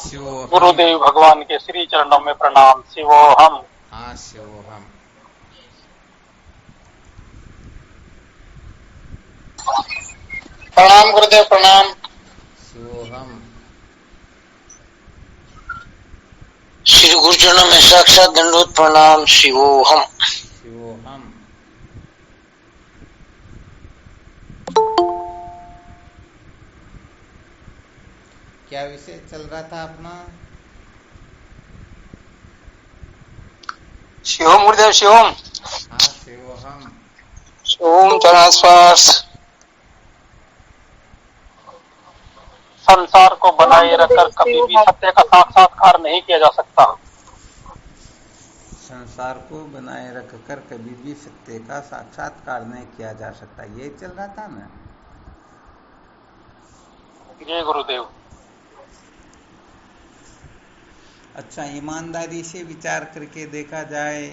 शिवोहम। गुरुदेव भगवान के श्री चरणों में प्रणाम। शिवोहम। हाँ शिवोहम। प्रणाम गुरुदेव प्रणाम। शिवोहम। श्री गुरुचरणों में साक्षात दंडोत प्रणाम। शिवोहम। शिवोहम। क्या विषय चल रहा था अपना? शिवोम गुरुदेव शिवोम। हाँ शिवोहम। ओम चरणास्पर्श। संसार को बनाए रखकर कभी भी सत्य का साक्षात्कार नहीं किया जा सकता। संसार को बनाए रखकर कभी भी सत्य का साक्षात्कार नहीं किया जा सकता, ये चल रहा था ना। जय गुरुदेव। अच्छा, ईमानदारी से विचार करके देखा जाए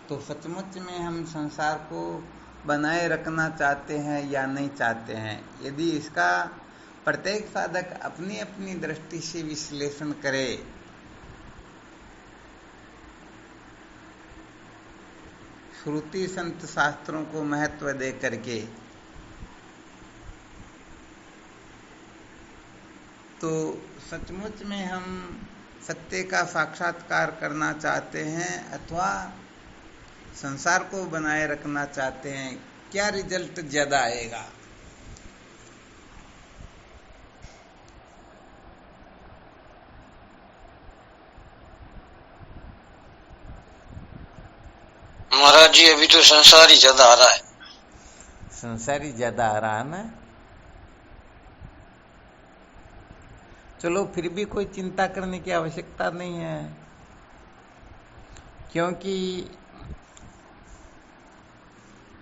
तो सचमुच में हम संसार को बनाए रखना चाहते हैं या नहीं चाहते हैं। यदि इसका प्रत्येक साधक अपनी अपनी दृष्टि से विश्लेषण करे श्रुति संत शास्त्रों को महत्व दे करके, तो सचमुच में हम सत्य का साक्षात्कार करना चाहते हैं अथवा संसार को बनाए रखना चाहते हैं, क्या रिजल्ट ज्यादा आएगा? महाराज जी अभी तो संसार ही ज्यादा आ रहा है। संसार ही ज्यादा आ रहा है ना। चलो फिर भी कोई चिंता करने की आवश्यकता नहीं है, क्योंकि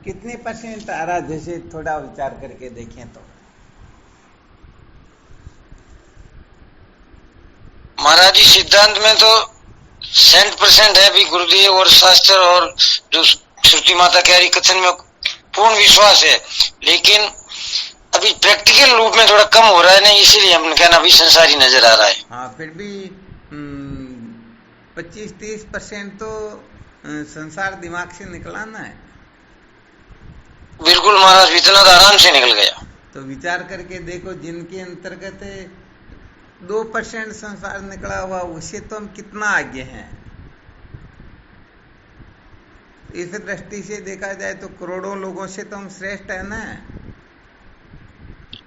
कितने परसेंट आ रहा, जैसे थोड़ा विचार करके देखें तो। महाराज जी सिद्धांत में तो 100% है भी गुरुदेव और शास्त्र और जो श्रुति माता के हरि कथन में पूर्ण विश्वास है, लेकिन अभी प्रैक्टिकल रूप में थोड़ा कम हो रहा है ना, इसीलिए हम कहना अभी संसारी नजर आ रहा है। हाँ, फिर भी 25-30% तो संसार दिमाग से निकला ना है। बिल्कुल महाराज, इतना तो आराम से निकल गया। तो विचार करके देखो, जिनके अंतर्गत 2% संसार निकला हुआ, उससे तो हम कितना आगे हैं। इस दृष्टि से देखा जाए तो करोड़ों लोगों से तो हम श्रेष्ठ है ना।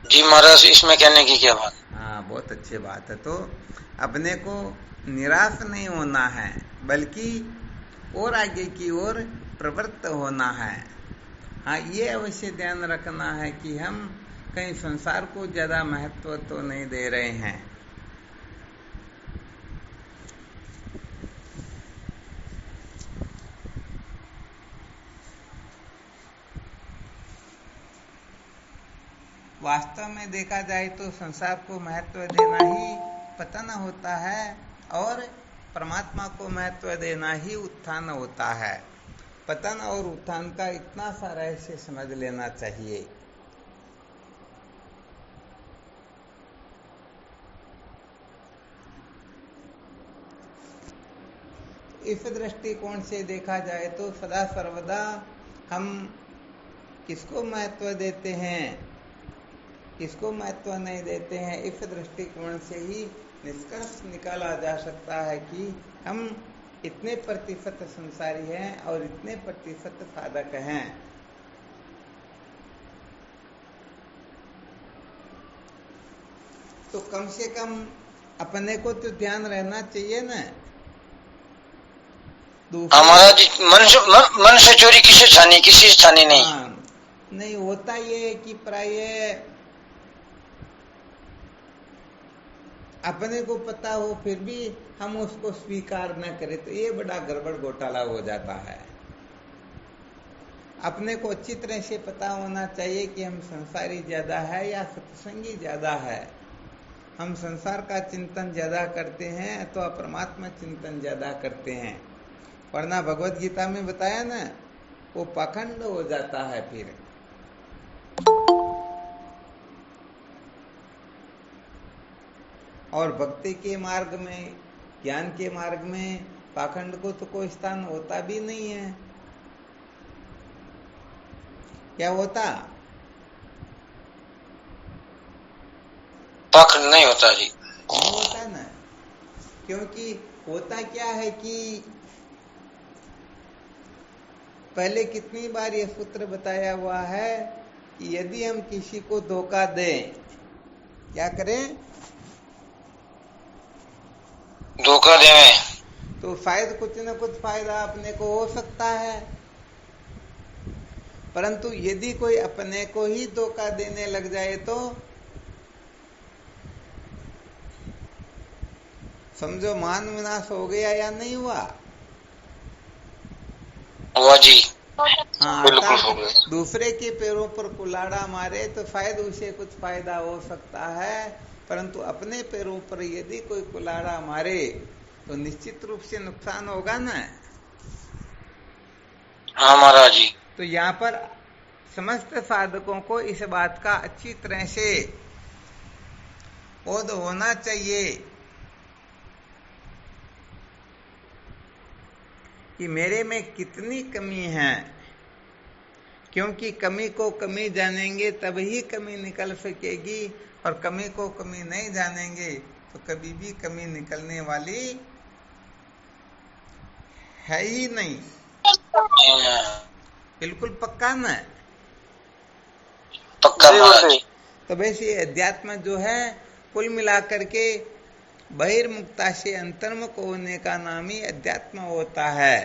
जी महाराज, इसमें कहने की क्या बात। हाँ, बहुत अच्छी बात है। तो अपने को निराश नहीं होना है, बल्कि और आगे की ओर प्रवृत्त होना है। हाँ, ये अवश्य ध्यान रखना है कि हम कहीं संसार को ज्यादा महत्व तो नहीं दे रहे हैं। वास्तव में देखा जाए तो संसार को महत्व देना ही पतन होता है, और परमात्मा को महत्व देना ही उत्थान होता है। पतन और उत्थान का इतना सा रहस्य समझ लेना चाहिए। इस दृष्टिकोण से देखा जाए तो सदा सर्वदा हम किसको महत्व देते हैं, किसको महत्व नहीं देते हैं, इस दृष्टिकोण से ही निष्कर्ष निकाला जा सकता है कि हम इतने प्रतिशत संसारी हैं और इतने प्रतिशत साधक हैं। तो कम से कम अपने को तो ध्यान रहना चाहिए ना। हमारा मन से चोरी किसी छानी, किसी से छानी नहीं। हाँ, नहीं होता ये कि प्राय अपने को पता हो फिर भी हम उसको स्वीकार न करें, तो ये बड़ा गड़बड़ घोटाला हो जाता है। अपने को अच्छी तरह से पता होना चाहिए कि हम संसारी ज्यादा है या सत्संगी ज्यादा है। हम संसार का चिंतन ज्यादा करते हैं तो परमात्मा चिंतन ज्यादा करते हैं, वरना भगवत गीता में बताया ना, वो पाखंड हो जाता है। फिर और भक्ति के मार्ग में, ज्ञान के मार्ग में पाखंड को तो कोई स्थान होता भी नहीं है। क्या होता? पाखंड नहीं होता जी, नहीं होता ना, क्योंकि होता क्या है कि पहले कितनी बार यह सूत्र बताया हुआ है कि यदि हम किसी को धोखा दें, क्या करें? धोखा दें तो शायद कुछ न कुछ फायदा अपने को हो सकता है, परंतु यदि कोई अपने को ही धोखा देने लग जाए तो समझो मान विनाश हो गया या नहीं हुआ? हुआ जी। हाँ, बिल्कुल हो गया। दूसरे के पैरों पर कुल्हाड़ा मारे तो शायद उसे कुछ फायदा हो सकता है, परंतु अपने पैरों पर यदि कोई कुल्हाड़ा मारे तो निश्चित रूप से नुकसान होगा ना। हाँ महाराज जी। तो यहाँ पर समस्त साधकों को इस बात का अच्छी तरह से बोध होना चाहिए कि मेरे में कितनी कमी है, क्योंकि कमी को कमी जानेंगे तब ही कमी निकल सकेगी, और कमी को कमी नहीं जानेंगे तो कभी भी कमी निकलने वाली है ही नहीं। बिल्कुल पक्का ना? पक्का महाराज। तो वैसे अध्यात्म जो है कुल मिलाकर के बहिर्मुक्ता से अंतर्मुख होने का नाम ही अध्यात्म होता है।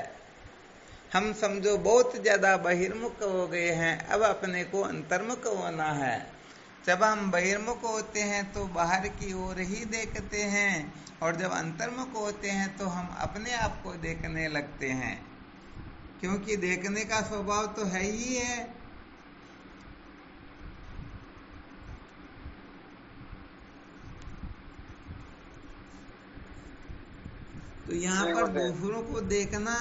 हम समझो बहुत ज्यादा बहिर्मुख हो गए हैं, अब अपने को अंतर्मुख होना है। जब हम बहिर्मुख होते हैं तो बाहर की ओर ही देखते हैं, और जब अंतर्मुख होते हैं तो हम अपने आप को देखने लगते हैं, क्योंकि देखने का स्वभाव तो है ही है। तो यहाँ पर दूसरों को देखना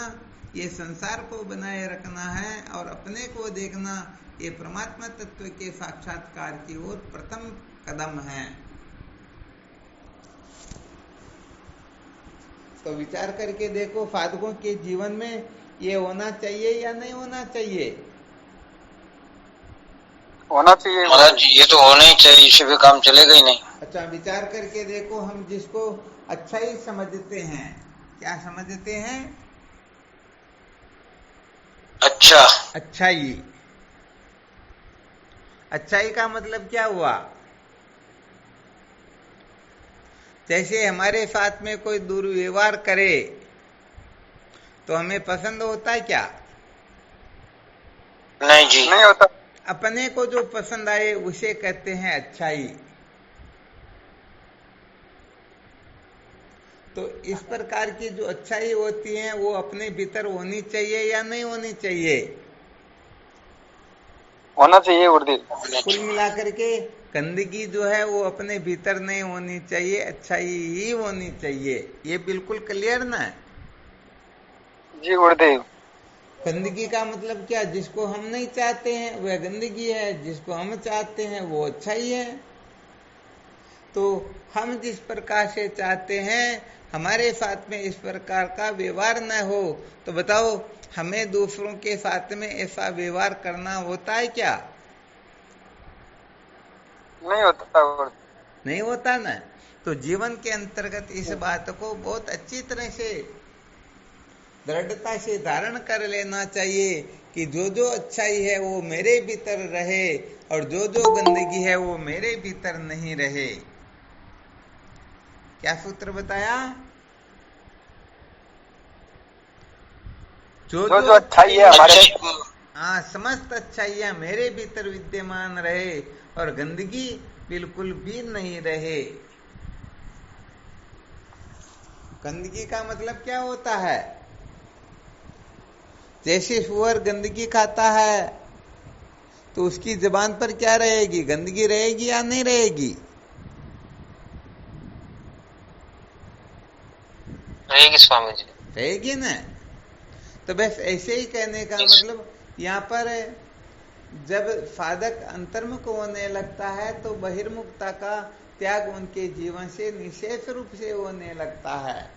ये संसार को बनाए रखना है, और अपने को देखना ये परमात्मा तत्व के साक्षात्कार की ओर प्रथम कदम है। तो विचार करके देखो, साधकों के जीवन में ये होना चाहिए या नहीं होना चाहिए? होना चाहिए महाराज जी, ये तो होना ही चाहिए, इसी पे काम चलेगा ही नहीं। अच्छा, विचार करके देखो, हम जिसको अच्छा ही समझते हैं, क्या समझते हैं? अच्छा। अच्छाई। अच्छाई का मतलब क्या हुआ? जैसे हमारे साथ में कोई दुर्व्यवहार करे तो हमें पसंद होता है क्या? नहीं जी, नहीं होता। अपने को जो पसंद आए उसे कहते हैं अच्छाई। तो इस प्रकार की जो अच्छाई होती है वो अपने भीतर होनी चाहिए या नहीं होनी चाहिए? होना चाहिए गुरुदेव। कुल मिलाकर के गंदगी जो है वो अपने भीतर नहीं होनी चाहिए, अच्छाई ही होनी चाहिए। ये बिल्कुल क्लियर ना है? जी गुरुदेव। गंदगी का मतलब क्या? जिसको हम नहीं चाहते हैं वह गंदगी है, जिसको हम चाहते हैं वो अच्छाई है। तो हम जिस प्रकार से चाहते हैं हमारे साथ में इस प्रकार का व्यवहार न हो, तो बताओ हमें दूसरों के साथ में ऐसा व्यवहार करना होता है क्या? नहीं होता। नहीं होता ना। तो जीवन के अंतर्गत इस बात को बहुत अच्छी तरह से दृढ़ता से धारण कर लेना चाहिए कि जो जो अच्छाई है वो मेरे भीतर रहे, और जो जो गंदगी है वो मेरे भीतर नहीं रहे। क्या सूत्र बताया? जो जो अच्छाई है हमारे, हाँ, समस्त अच्छाइयां मेरे भीतर विद्यमान रहे और गंदगी बिल्कुल भी नहीं रहे। गंदगी का मतलब क्या होता है? जैसे सुअर गंदगी खाता है तो उसकी जुबान पर क्या रहेगी? गंदगी रहेगी या नहीं रहेगी? रहेगी स्वामी जी, रहेगी ना। तो बस ऐसे ही कहने का मतलब यहाँ पर जब साधक अंतर्मुख होने लगता है तो बहिर्मुखता का त्याग उनके जीवन से निशेष रूप से होने लगता है।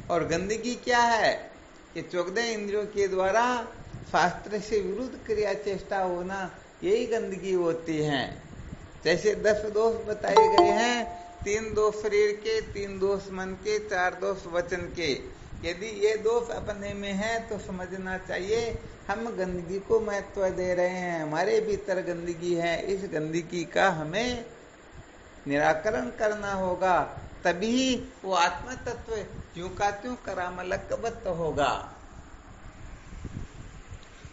और गंदगी क्या है कि 14 इंद्रियों के द्वारा शास्त्र से विरुद्ध क्रिया चेष्टा होना, यही गंदगी होती है। जैसे 10 दोष बताए गए हैं, 3 दोष शरीर के, 3 दोष मन के, 4 दोष वचन के। यदि ये दोष अपने में है तो समझना चाहिए हम गंदगी को महत्व दे रहे हैं, हमारे भीतर गंदगी है। इस गंदगी का हमें निराकरण करना होगा, तभी वो आत्म तत्व यूं का त्यों करामलकबत होगा।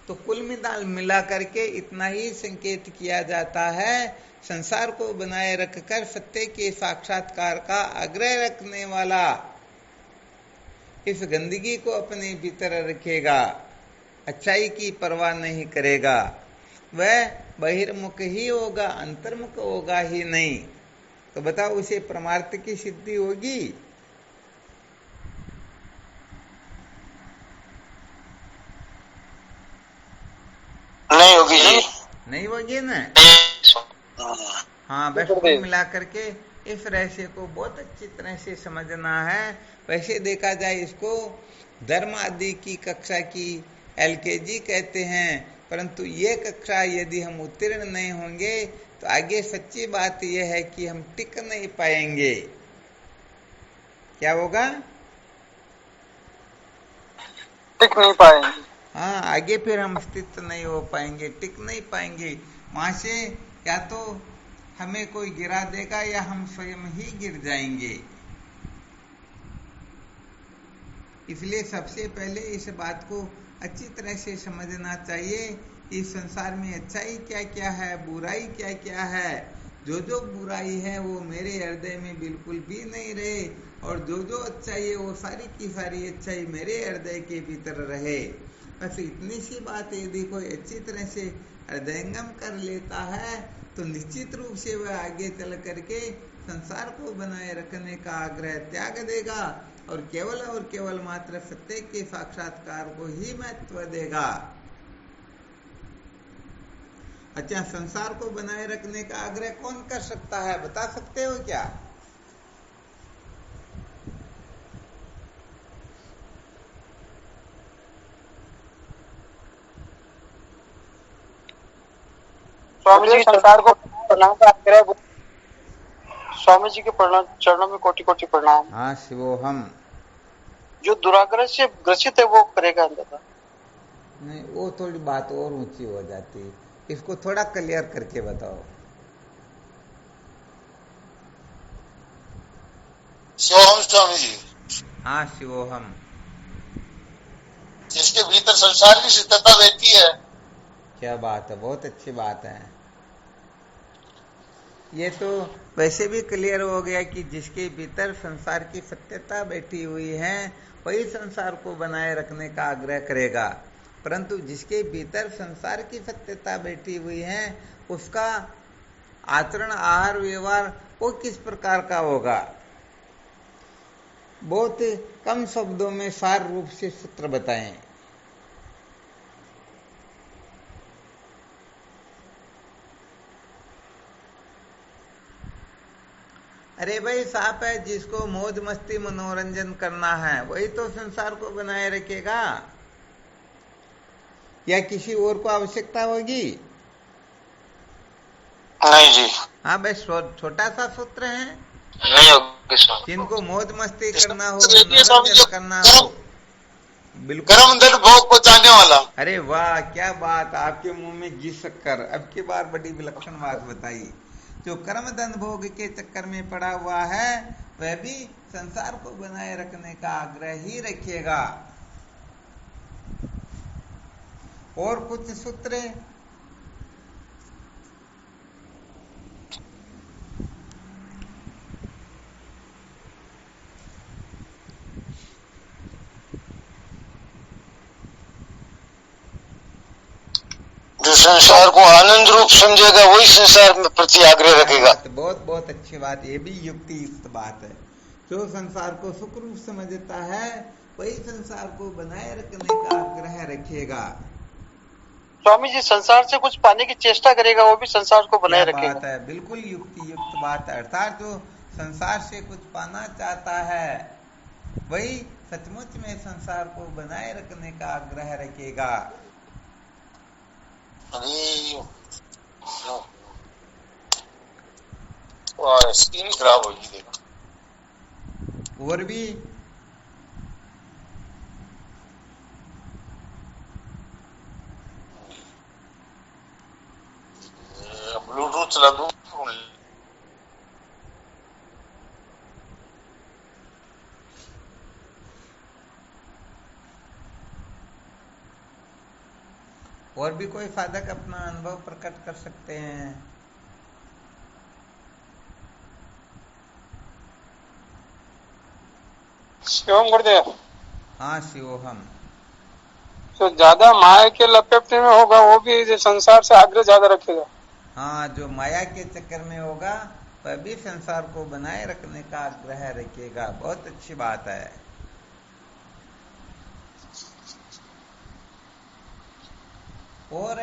तो कुल मिला करके इतना ही संकेत किया जाता है, संसार को बनाए रखकर सत्य के साक्षात्कार का आग्रह रखने वाला इस गंदगी को अपने भीतर रखेगा, अच्छाई की परवाह नहीं करेगा, वह बहिर्मुख ही होगा, अंतर्मुख होगा ही नहीं। तो बताओ उसे परमार्थ की सिद्धि होगी? नहीं होगी जी, नहीं होगी ना। हाँ, बस कुल मिला करके इस रहस्य को बहुत अच्छी तरह से समझना है। वैसे देखा जाए इसको धर्म आदि की कक्षा की LKG कहते हैं, परंतु ये कक्षा यदि हम उत्तीर्ण नहीं होंगे तो आगे सच्ची बात यह है कि हम टिक नहीं पाएंगे। क्या होगा? टिक नहीं पाएंगे। हाँ, आगे फिर हम स्थित नहीं हो पाएंगे, टिक नहीं पाएंगे। वहां से या तो हमें कोई गिरा देगा या हम स्वयं ही गिर जाएंगे। इसलिए सबसे पहले इस बात को अच्छी तरह से समझना चाहिए कि संसार में अच्छाई क्या क्या है, बुराई क्या क्या है। जो जो बुराई है वो मेरे हृदय में बिल्कुल भी नहीं रहे, और जो जो अच्छाई है वो सारी की सारी अच्छाई मेरे हृदय के भीतर रहे। बस इतनी सी बात यदि कोई अच्छी तरह से हृदयंगम कर लेता है तो निश्चित रूप से वह आगे चल करके संसार को बनाए रखने का आग्रह त्याग देगा और केवल मात्र सत्य के साक्षात्कार को ही महत्व देगा। अच्छा, संसार को बनाए रखने का आग्रह कौन कर सकता है, बता सकते हो क्या? स्वामी जी संसार को प्रणाम का आग्रह, स्वामी जी के प्रणाम, चरणों में कोटि कोटि प्रणाम। हाँ, शिवोहम। जो दुराग्रह से ग्रसित है वो करेगा अंदर। नहीं, वो थोड़ी बात और ऊंची हो जाती, इसको थोड़ा क्लियर करके बताओ। शिवोहम स्वामी जी। हाँ, शिवोहम। जिसके भीतर संसार की सत्यता रहती है। क्या बात है, बहुत अच्छी बात है। ये तो वैसे भी क्लियर हो गया कि जिसके भीतर संसार की सत्यता बैठी हुई है वही संसार को बनाए रखने का आग्रह करेगा, परंतु जिसके भीतर संसार की सत्यता बैठी हुई है उसका आचरण, आहार, व्यवहार वो किस प्रकार का होगा? बहुत कम शब्दों में सार रूप से सूत्र बताएं। अरे भाई, साहब है जिसको मौज मस्ती मनोरंजन करना है वही तो संसार को बनाए रखेगा, या किसी और को आवश्यकता होगी? नहीं जी। हाँ भाई, छोटा सा सूत्र है। नहीं होगी स्वामी। जिनको मौज मस्ती करना हो, स्वामी मनोरंजन करना हो, बिल्कुल कर्म धन भोग को चाहने वाला। अरे वाह, क्या बात, आपके मुंह में घी शक्कर। अब की बार बड़ी विलक्षण बात बताई। जो कर्म धन भोग के चक्कर में पड़ा हुआ है वह भी संसार को बनाए रखने का आग्रह ही रखेगा। और कुछ सूत्र? जो संसार को आनंद रूप समझेगा वही संसार में प्रति आग्रह रखेगा। बहुत बहुत अच्छी बात, ये भी युक्तियुक्त बात है। जो संसार को सुख रूप समझता है वही संसार को बनाए रखने का आग्रह रखेगा। स्वामी जी संसार से कुछ पाने की चेष्टा करेगा वो भी संसार को बनाए क्या बात रखेगा। है, बिल्कुल युक्ति युक्त बात है। अर्थात जो संसार से कुछ पाना चाहता है वही सचमुच में संसार को बनाए रखने का आग्रह रखेगा। स्क्रीन खराब होगी देखो। और भी ब्लूटूथ चला दूं। और भी कोई साधक अपना अनुभव प्रकट कर सकते हैं। शिवम गुरुदेव, हाँ शिवोहम। जो ज्यादा माया के लपेटने में होगा वो भी जो संसार से आग्रह ज्यादा रखेगा। हाँ, जो माया के चक्कर में होगा वह भी संसार को बनाए रखने का आग्रह रखेगा। बहुत अच्छी बात है। और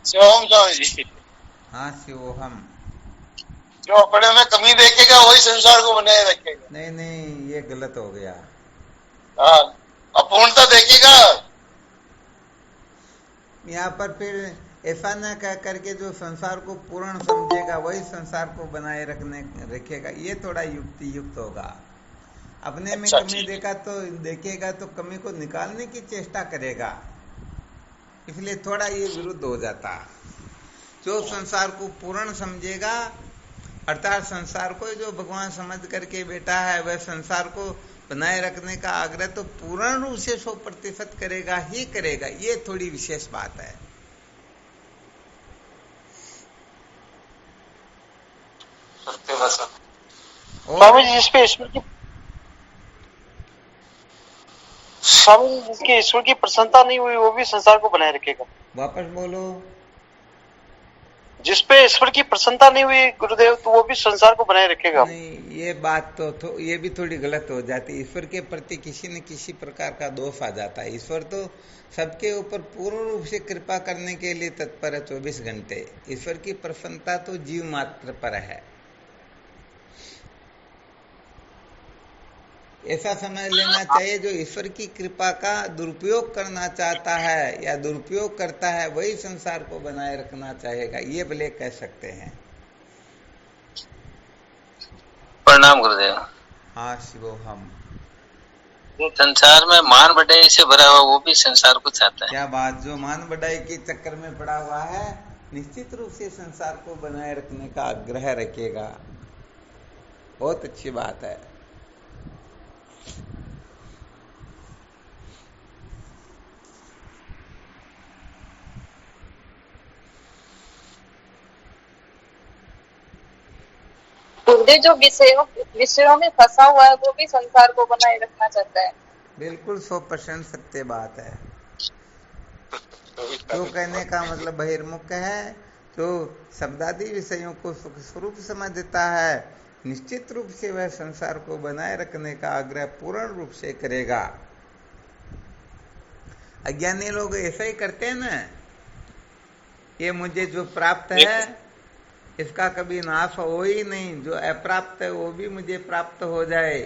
शिवम स्वामी जी, हाँ शिवोहम। जो अपने में कमी देखेगा वही संसार को बनाए रखेगा। नहीं नहीं, ये गलत हो गया। हाँ, अपूर्णता देखेगा। यहाँ पर फिर ऐसा न कह करके जो संसार को पूर्ण समझेगा वही संसार को बनाए रखेगा, ये थोड़ा युक्ति युक्त होगा। अपने में कमी देखेगा तो कमी को निकालने की चेष्टा करेगा, इसलिए थोड़ा ये विरुद्ध हो जाता। जो संसार को पूर्ण समझेगा अर्थात संसार को जो भगवान समझ करके बैठा है वह संसार को बनाए रखने का आग्रह तो पूर्ण रूप से 100% करेगा ही करेगा। ये थोड़ी विशेष बात है। स्वामी जी जिसपे ईश्वर की स्वामी जी जिसके ईश्वर की प्रसन्नता नहीं हुई वो भी संसार को बनाए रखेगा। वापस बोलो। जिसपे ईश्वर की प्रसन्नता नहीं हुई गुरुदेव तो वो भी संसार को बनाए रखेगा। नहीं, ये बात तो ये भी थोड़ी गलत हो जाती। ईश्वर के प्रति किसी न किसी प्रकार का दोष आ जाता है। ईश्वर तो सबके ऊपर पूर्ण रूप से कृपा करने के लिए तत्पर है 24 घंटे। ईश्वर की प्रसन्नता तो जीव मात्र पर है। ऐसा समझ लेना चाहिए जो ईश्वर की कृपा का दुरुपयोग करना चाहता है या दुरुपयोग करता है वही संसार को बनाए रखना चाहेगा, ये भले कह सकते हैं। प्रणाम गुरुदेव। हाँ शिवोहम। संसार में मान बढ़ाई से भरा हुआ वो भी संसार को चाहता है। क्या बात। जो मान बढ़ाई के चक्कर में पड़ा हुआ है निश्चित रूप से संसार को बनाए रखने का आग्रह रखेगा। बहुत अच्छी बात है। गुरुदेव जो विषयों में फंसा हुआ है वो भी संसार को बनाए रखना चाहता है। बिल्कुल 100% सत्य बात है। जो कहने का मतलब बहिर्मुख है, जो शब्दादि विषयों को सुख स्वरूप समझ देता है निश्चित रूप से वह संसार को बनाए रखने का आग्रह पूर्ण रूप से करेगा। अज्ञानी लोग ऐसा ही करते हैं ना, ये मुझे जो प्राप्त है इसका कभी नाश हो ही नहीं, जो अप्राप्त है वो भी मुझे प्राप्त हो जाए।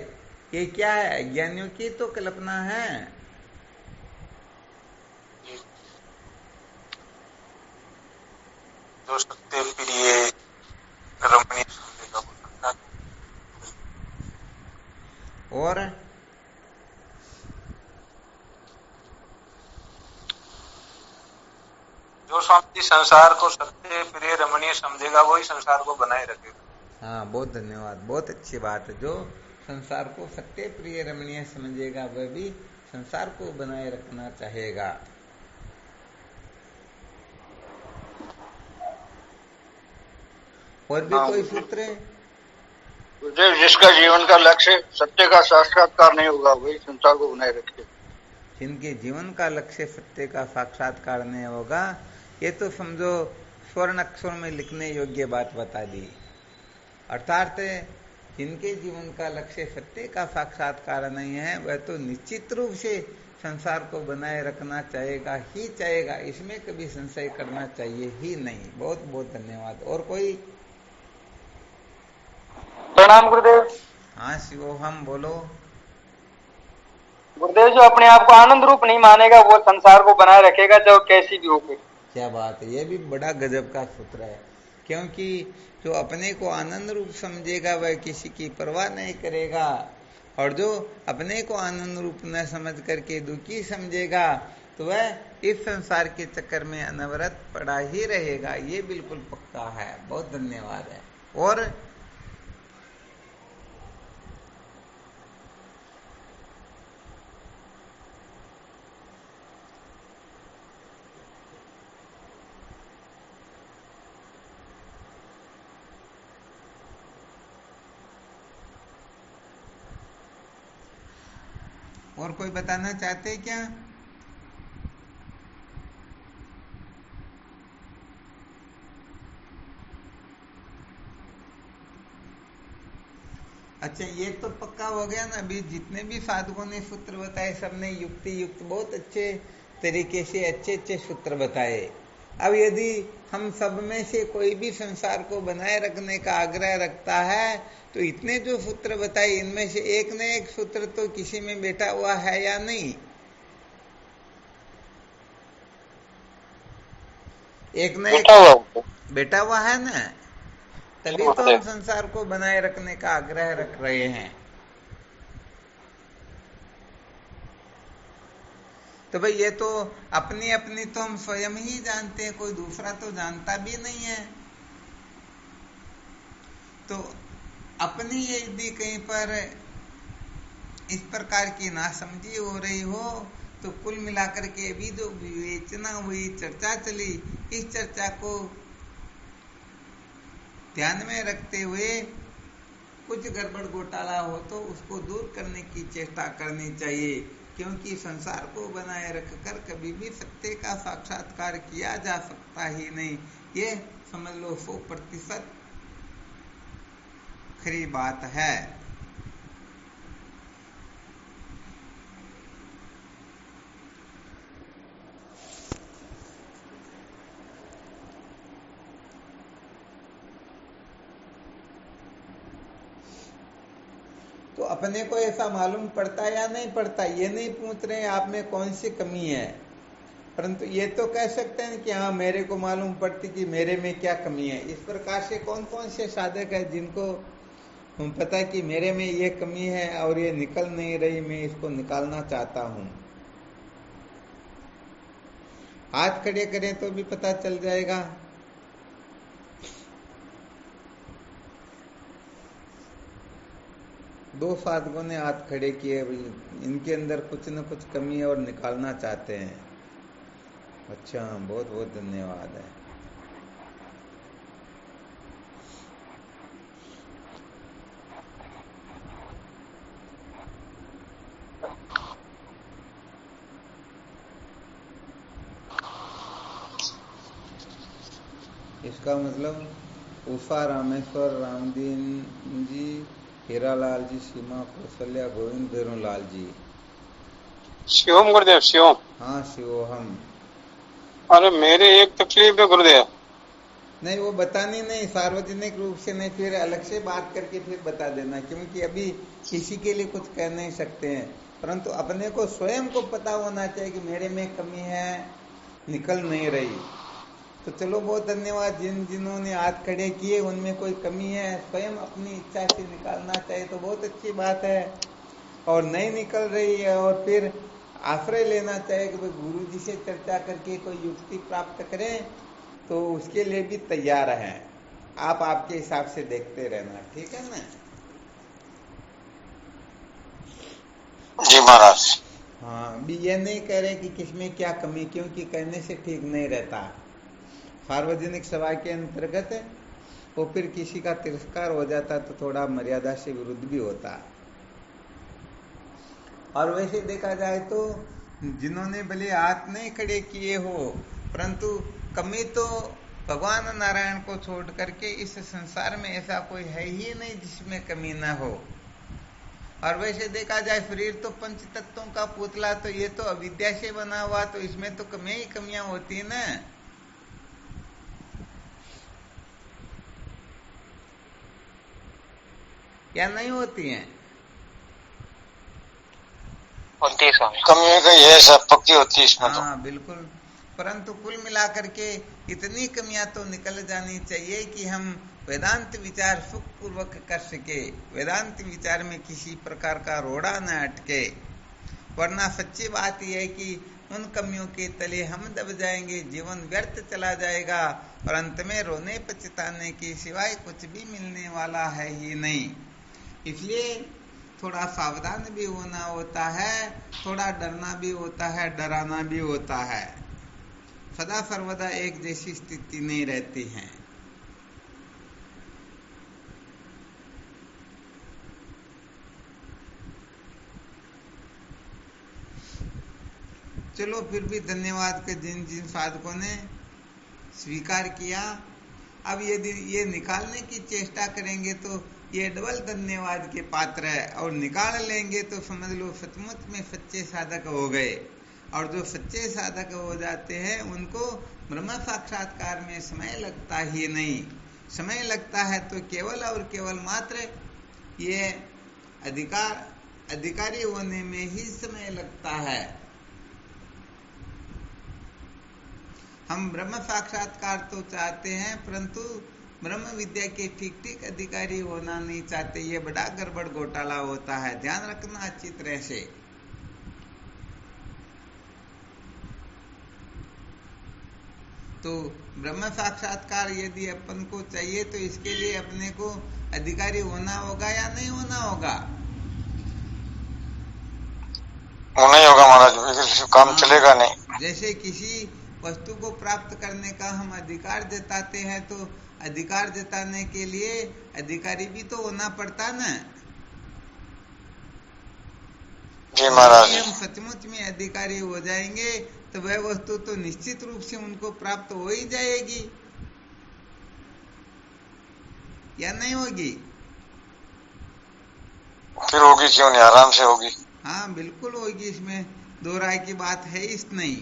ये क्या है? अज्ञानियों की तो कल्पना है। जो सत्य प्रिय रमणीय और जो स्वामी जी संसार को सत्य प्रिय रमणीय समझेगा वही संसार को बनाए रखेगा। हाँ, बहुत धन्यवाद। बहुत अच्छी बात है। जो संसार को सत्य प्रिय रमणीय समझेगा वह भी संसार को बनाए रखना चाहेगा। और भी कोई सूत्र है? जिसका जीवन का लक्ष्य सत्य का साक्षात्कार नहीं होगा वही संसार को बनाए रखेगा। जिनके जीवन का लक्ष्य सत्य का साक्षात्कार नहीं होगा, ये तो समझो स्वर्ण अक्षर में लिखने योग्य बात बता दी। अर्थात जिनके जीवन का लक्ष्य सत्य का साक्षात्कार नहीं है, वह तो निश्चित रूप से संसार को बनाए रखना चाहेगा ही चाहेगा, इसमें कभी संशय करना चाहिए ही नहीं। बहुत बहुत धन्यवाद। और कोई? प्रणाम गुरुदेव। हाँ शिवोहम, बोलो। गुरुदेव, जो अपने आप को आनंद रूप नहीं मानेगा वो संसार को बनाए रखेगा, चाहे वो कैसी भी हो। क्या बात है, ये भी बड़ा गजब का सूत्र है। क्योंकि जो अपने को आनंद रूप समझेगा वह किसी की परवाह नहीं करेगा, और जो अपने को आनंद रूप न समझ करके दुखी समझेगा तो वह इस संसार के चक्कर में अनवरत पड़ा ही रहेगा। ये बिल्कुल पक्का है। बहुत धन्यवाद है। और कोई बताना चाहते हैं क्या? अच्छा, ये तो पक्का हो गया ना। अभी जितने भी साधकों ने सूत्र बताए सबने युक्ति युक्त बहुत अच्छे तरीके से अच्छे अच्छे सूत्र बताए। अब यदि हम सब में से कोई भी संसार को बनाए रखने का आग्रह रखता है तो इतने जो सूत्र बताए इनमें से एक न एक सूत्र तो किसी में बैठा हुआ है या नहीं? एक न एक बैठा हुआ है ना, तभी तो हम संसार को बनाए रखने का आग्रह रख रहे हैं। तो भाई ये तो अपनी अपनी तो हम स्वयं ही जानते हैं, कोई दूसरा तो जानता भी नहीं है। तो अपनी यदि कहीं पर इस प्रकार की नासमझी हो रही हो तो कुल मिलाकर के अभी जो विवेचना हुई, चर्चा चली, इस चर्चा को ध्यान में रखते हुए कुछ गड़बड़ घोटाला हो तो उसको दूर करने की चेष्टा करनी चाहिए। क्योंकि संसार को बनाए रखकर कभी भी सत्य का साक्षात्कार किया जा सकता ही नहीं। ये समझ लो 100% खरी बात है। तो अपने को ऐसा मालूम पड़ता या नहीं पड़ता, ये नहीं पूछ रहे आप में कौन सी कमी है, परंतु ये तो कह सकते हैं कि हाँ मेरे को मालूम पड़ती कि मेरे में क्या कमी है। इस प्रकार से कौन कौन से साधक है जिनको पता है कि मेरे में ये कमी है और ये निकल नहीं रही, मैं इसको निकालना चाहता हूं? हाथ खड़े करें तो भी पता चल जाएगा। दो साधकों ने हाथ खड़े किए, इनके अंदर कुछ न कुछ कमी है और निकालना चाहते हैं। अच्छा, बहुत बहुत धन्यवाद है। इसका मतलब उषा, रामेश्वर, रामदीन जी, हीरालाल जी, सीमा, कौशल्या, गोविंद, भैरूलाल जी। शिवम गुरुदेव, शिवम। हाँ शिवोहम। अरे मेरे एक तकलीफ है गुरुदेव। नहीं, वो बतानी नहीं, सार्वजनिक रूप से नहीं, फिर अलग से बात करके फिर बता देना, क्योंकि अभी किसी के लिए कुछ कह नहीं सकते हैं। परंतु अपने को स्वयं को पता होना चाहिए कि मेरे में कमी है, निकल नहीं रही। तो चलो, बहुत धन्यवाद। जिन्होंने हाथ खड़े किए उनमें कोई कमी है, स्वयं अपनी इच्छा से निकालना चाहिए तो बहुत अच्छी बात है। और नहीं निकल रही है और फिर आश्रय लेना चाहिए कि भाई गुरु जी से चर्चा करके कोई युक्ति प्राप्त करें, तो उसके लिए भी तैयार हैं। आप आपके हिसाब से देखते रहना, ठीक है ना? जी महाराज। हाँ, अभी ये नहीं कह रहे कि किसमें क्या कमी, क्योंकि कहने से ठीक नहीं रहता। सार्वजनिक सभा के अंतर्गत वो फिर किसी का तिरस्कार हो जाता तो थोड़ा मर्यादा से विरुद्ध भी होता। और वैसे देखा जाए तो जिन्होंने भले हाथ नहीं खड़े किए हो, परंतु कमी तो भगवान नारायण को छोड़ करके इस संसार में ऐसा कोई है ही नहीं जिसमें कमी न हो। और वैसे देखा जाए शरीर तो पंच तत्वों का पुतला, तो ये तो अविद्या से बना हुआ, तो इसमें तो कमियां ही कमियां होती है ना। क्या नहीं होती हैं? होती है स्वामी, कमियां कहीं है, सब पक्की होती है इसमें। हाँ बिल्कुल। परंतु कुल मिलाकर के इतनी कमियां तो निकल जानी चाहिए कि हम वेदांत विचार सुख पूर्वक कर सके, वेदांत विचार में किसी प्रकार का रोड़ा न अटके। वरना सच्ची बात यह है कि उन कमियों के तले हम दब जाएंगे, जीवन व्यर्थ चला जाएगा और अंत में रोने पछताने के सिवाय कुछ भी मिलने वाला है ही नहीं। इसलिए थोड़ा सावधान भी होना होता है, थोड़ा डरना भी होता है, डराना भी होता है। सदा सर्वदा एक जैसी स्थिति नहीं रहती है। चलो फिर भी धन्यवाद के जिन जिन साधकों ने स्वीकार किया। अब यदि ये निकालने की चेष्टा करेंगे तो ये डबल धन्यवाद के पात्र है, और निकाल लेंगे तो समझ लो सचमुच में सच्चे साधक हो गए। और जो सच्चे साधक हो जाते हैं उनको ब्रह्म साक्षात्कार में समय लगता ही नहीं। समय लगता है तो केवल और केवल मात्र ये अधिकारी होने में ही समय लगता है। हम ब्रह्म साक्षात्कार तो चाहते हैं, परंतु ब्रह्म विद्या के ठीक ठीक अधिकारी होना नहीं चाहते। ये बड़ा गड़बड़ घोटाला होता है, ध्यान रखना अच्छी तरह से। तो ब्रह्म साक्षात्कार यदि अपन को चाहिए तो इसके लिए अपने को अधिकारी होना होगा या नहीं होना होगा? नहीं होगा महाराज, काम चलेगा नहीं। जैसे किसी वस्तु को प्राप्त करने का हम अधिकार जताते हैं, तो अधिकार जताने के लिए अधिकारी भी तो होना पड़ता ना। जी महाराज। हम सचमुच में अधिकारी हो जाएंगे तो वह वस्तु तो निश्चित रूप से उनको प्राप्त हो ही जाएगी, या नहीं होगी? फिर होगी क्यों नहीं, आराम से होगी। हाँ बिल्कुल होगी, इसमें दो राय की बात है इस नहीं।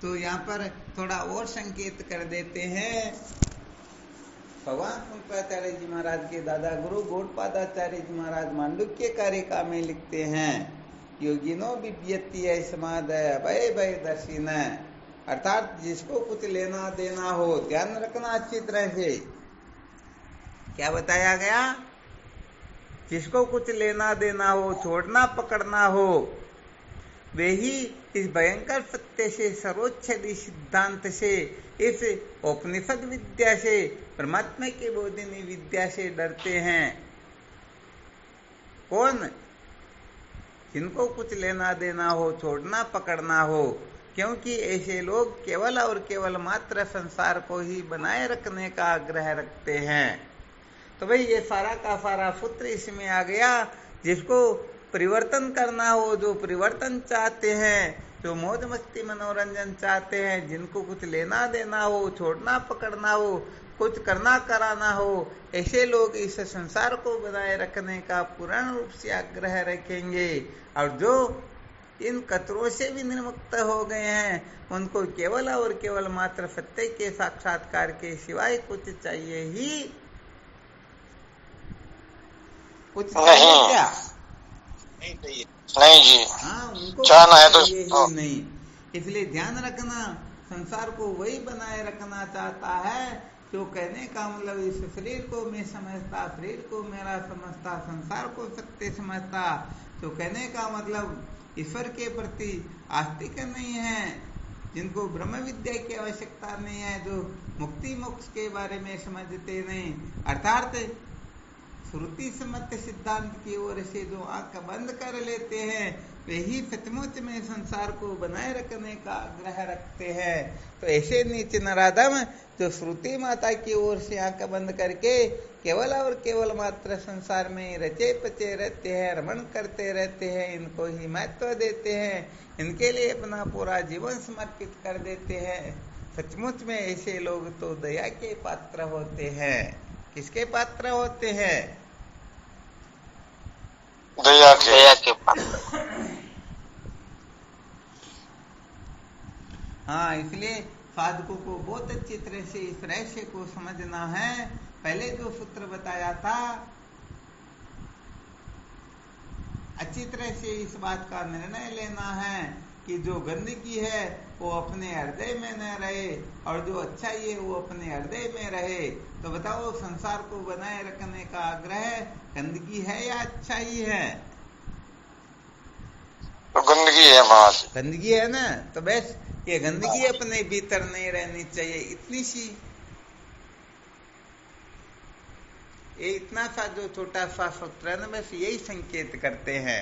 तो यहाँ पर थोड़ा और संकेत कर देते हैं। भगवान शंकराचार्य जी महाराज के दादा गुरु गौड़पादाचार्य जी महाराज मांडुक्य कारिका में लिखते हैं, योगिनो विव्यति समादय भय भय दर्शिन, अर्थात जिसको कुछ लेना देना हो, ध्यान रखना अच्छी तरह से। क्या बताया गया? जिसको कुछ लेना देना हो, छोड़ना पकड़ना हो, वे ही इस भयंकर सत्य से, सर्वोच्च सिद्धांत से, इस उपनिषद विद्या से, परमात्मा की बोधिनी विद्या से डरते हैं। कौन? जिनको कुछ लेना देना हो, छोड़ना पकड़ना हो, क्योंकि ऐसे लोग केवल और केवल मात्र संसार को ही बनाए रखने का आग्रह रखते हैं। तो भाई ये सारा का सारा सूत्र इसमें आ गया। जिसको परिवर्तन करना हो, जो परिवर्तन चाहते हैं, जो मौज मस्ती मनोरंजन चाहते हैं, जिनको कुछ लेना देना हो, छोड़ना पकड़ना हो, कुछ करना कराना हो, ऐसे लोग इस संसार को बनाए रखने का पूर्ण रूप से आग्रह रखेंगे। और जो इन कतरों से भी निर्मुक्त हो गए हैं, उनको केवल और केवल मात्र सत्य के साक्षात्कार के सिवाय कुछ चाहिए ही कुछ चाहिए क्या? नहीं जी। हाँ, उनको चाहना है तो ही नहीं। इसलिए ध्यान रखना, संसार को वही बनाए रखना चाहता है जो कहने का मतलब इस शरीर को मैं समझता, शरीर को मेरा समझता, संसार को सत्य समझता। तो कहने का मतलब ईश्वर के प्रति आस्तिक नहीं है, जिनको ब्रह्म विद्या की आवश्यकता नहीं है, जो मुक्ति मोक्ष के बारे में समझते नहीं, अर्थात श्रुति सम्मत सिद्धांत की ओर से जो आंख बंद कर लेते हैं, वे ही सचमुच में संसार को बनाए रखने का आग्रह रखते हैं। तो ऐसे नीच नराधम जो श्रुति माता की ओर से आंख बंद करके केवल और केवल मात्र संसार में रचे पचे रहते हैं, रमण करते रहते हैं, इनको ही महत्व देते हैं, इनके लिए अपना पूरा जीवन समर्पित कर देते हैं, सचमुच में ऐसे लोग तो दया के पात्र होते हैं। किसके पात्र होते हैं? दया के पात्र। हाँ, इसलिए साधकों को बहुत अच्छी तरह से इस रहस्य को समझना है। पहले जो सूत्र बताया था, अच्छी तरह से इस बात का निर्णय लेना है कि जो गंदगी है वो अपने हृदय में न रहे और जो अच्छाई है वो अपने हृदय में रहे। तो बताओ, संसार को बनाए रखने का आग्रह गंदगी है या अच्छाई है? तो गंदगी है महाराज, गंदगी है ना। तो बस ये गंदगी अपने भीतर नहीं रहनी चाहिए, इतनी सी, ये इतना सा जो छोटा सा सूत्र है ना, बस यही संकेत करते हैं।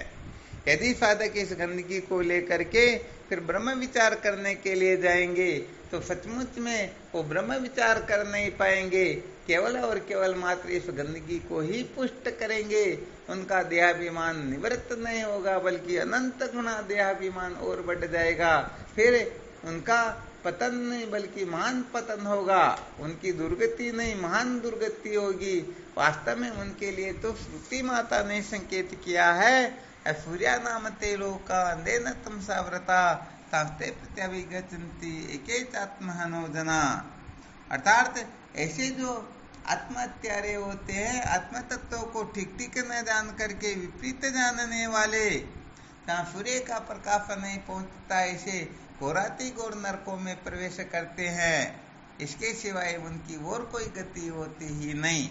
यदि साधक इस गंदगी को लेकर के फिर ब्रह्म विचार करने के लिए जाएंगे तो सचमुच में वो ब्रह्म विचार कर नहीं पाएंगे, केवल और केवल मात्र इस गंदगी को ही पुष्ट करेंगे। उनका देहाभिमान निवृत्त नहीं होगा, बल्कि अनंत गुना देहाभिमान और बढ़ जाएगा। फिर उनका पतन नहीं बल्कि महान पतन होगा, उनकी दुर्गति नहीं महान दुर्गति होगी। वास्तव में उनके लिए तो श्रुति माता ने संकेत किया है, सूर्या नाम ते लोका अंधेन तमसा व्रता तास्ते प्रत्यभिगच्छन्ति एकेचात्महनो जना। अर्थात ऐसे जो आत्महत्यारे होते हैं, आत्म तत्व को ठीक ठीक न जान करके विपरीत जानने वाले, जहाँ सूर्य का प्रकाश नहीं पहुंचता ऐसे घोराती घोर नरकों में प्रवेश करते हैं। इसके सिवाय उनकी और कोई गति होती ही नहीं।